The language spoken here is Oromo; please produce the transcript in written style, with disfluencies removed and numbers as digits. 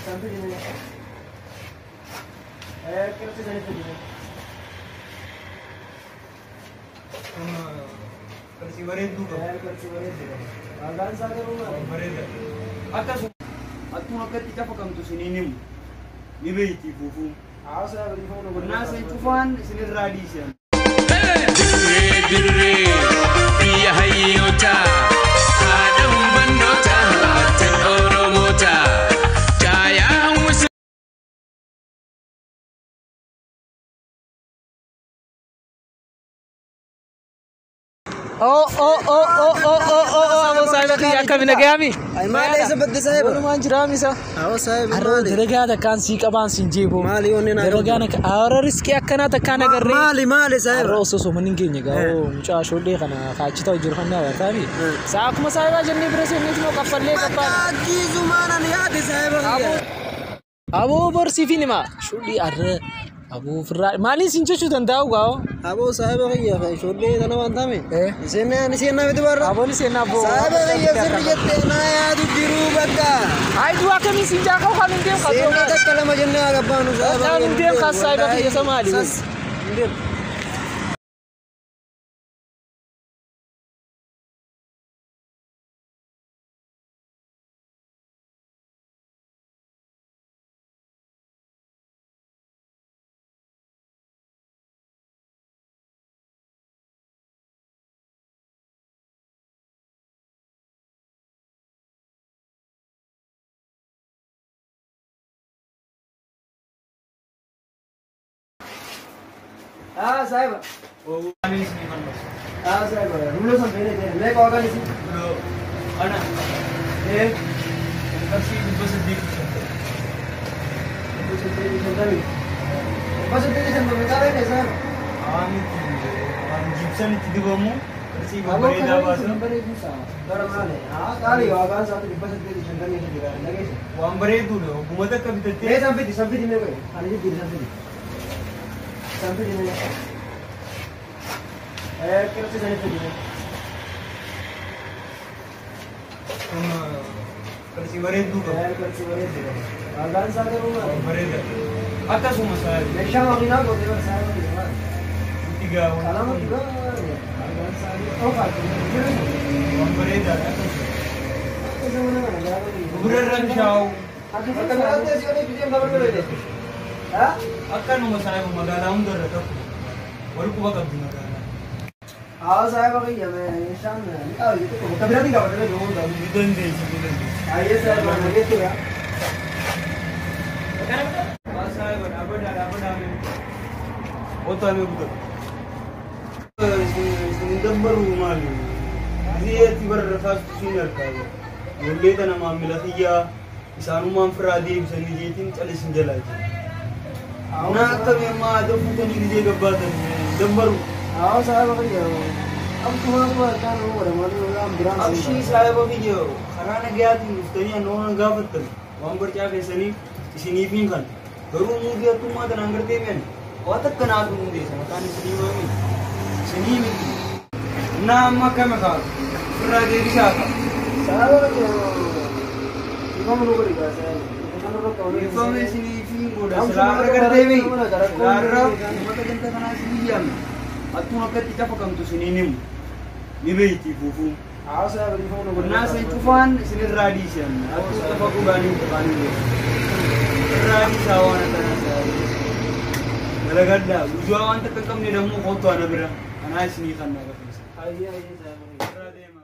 Sampai di mana? Kira sih dari tadi. Kursi baret juga. Kursi baret juga. Agak sangat rumah. Baret. Atas aku akan tidak pakai untuk sini nim. Nibeiti fufu. Awas ya beri phone number. Nasa itufan sini tradisi. Dirre biya hayyota adam bandota tan oromota jaya musu Abo sahiba kiyya akkamina gami. Ay mali sa badde sahiba. Walumaan jira misa. Awas sahiba. Arro dalagaa kan si qaban sin jeebo. Mali wanni na. Dalagaa ka arro riski akkana takka nagarre. Mali sahiba. Arro so manin keenya gaao mucaa sholle kana kaachita jiru kana wartami. Saakuma sahiba jenni birase nitmo kaffalle qabban. Kiizu mana ni yaade sahiba. Abo borsi finima. Shulli arre Abu Firra mali sincho danda'u gaao. Abo sahiba kiyya sholle tana wantame. Isena bitu barra. Abo ni sena bo. Sahiba kiyya sirri jette na yaadu jiru bakka. Ay dua kami sinja kau kan ndem ka. Sena takkala majanna gabbanu sahiba. Kan ndem ka sahiba kiyya samali. Ndem. Sahiba. Oh, ani sini kan bos. Sahiba. Dulu sampai ini deh. Lek organ isi. Bro, ana. Kursi bos sedikit. Bos sedikit sampai. Bos sedikit sampai kare ne sahiba. Ani gypsum itu kamu. Kursi Abo berbeda kan bahasa. sampai bisa. Darmane. Kali organ satu di bos sedikit sampai ini juga. Lagi sih. Wambare dulu. Kumata kabite. Sampai di mana? Hari ini di sampai. Sampai di mana? Kira sih dari tadi. Kursi baret juga. Kursi baret juga. Agak sangat rumah. Baret. Atas rumah saya. Mesha makina kau tengok saya di sana. Tiga. Salam juga. Agak sangat. Oh pak. Baret atas. Itu mana ada lagi. Beneran show. Aku berarti sih ini video gambar dulu deh. Hah? Akan rumah saya magala undur atau. Baru kuba kabin. Saya pakai ya Mesha. Oh itu. Tapi nanti nggak ada dong. Bidon deh, bidon. Ayo saya pakai itu ya. Saya apa dah. Oh tuh ame betul. Ini baru malu. Dia tiba rasa senior kaya. Mulai tanah mamila tiga. Isanu mamfradi bisa nijitin cali senjala aja. Nah tapi mah ada bukan ini dia gabatan. Baru. Saya pakai ya. Aku cuma kan udah mau bilang. Aksi saya pakai jo. Karena negara itu tanya non gabatan. Wambar cakap sini sini pingkan. Baru dia tuh mah dan angker temen. Watak kena aku deh sama kan sini mami. Sini mi. Nama kami kau. Pernah jadi siapa? Saya pakai ya. Ibu menunggu di casa. Itu mi sini pinggo dah. Selara angker temen. Selara. Mata gente kena sini jam. Aku nak kita pakai untuk sini nim. Nibeiti fufu. Saya beri phone number. Nasa itufan sini tradisi. Aku tak pakai bani. Tradisi awan tanah saya. Nalaganda, ujuan tak kekam ni damu koto ana bira. Ana sini kan naga. Iya, saya pakai.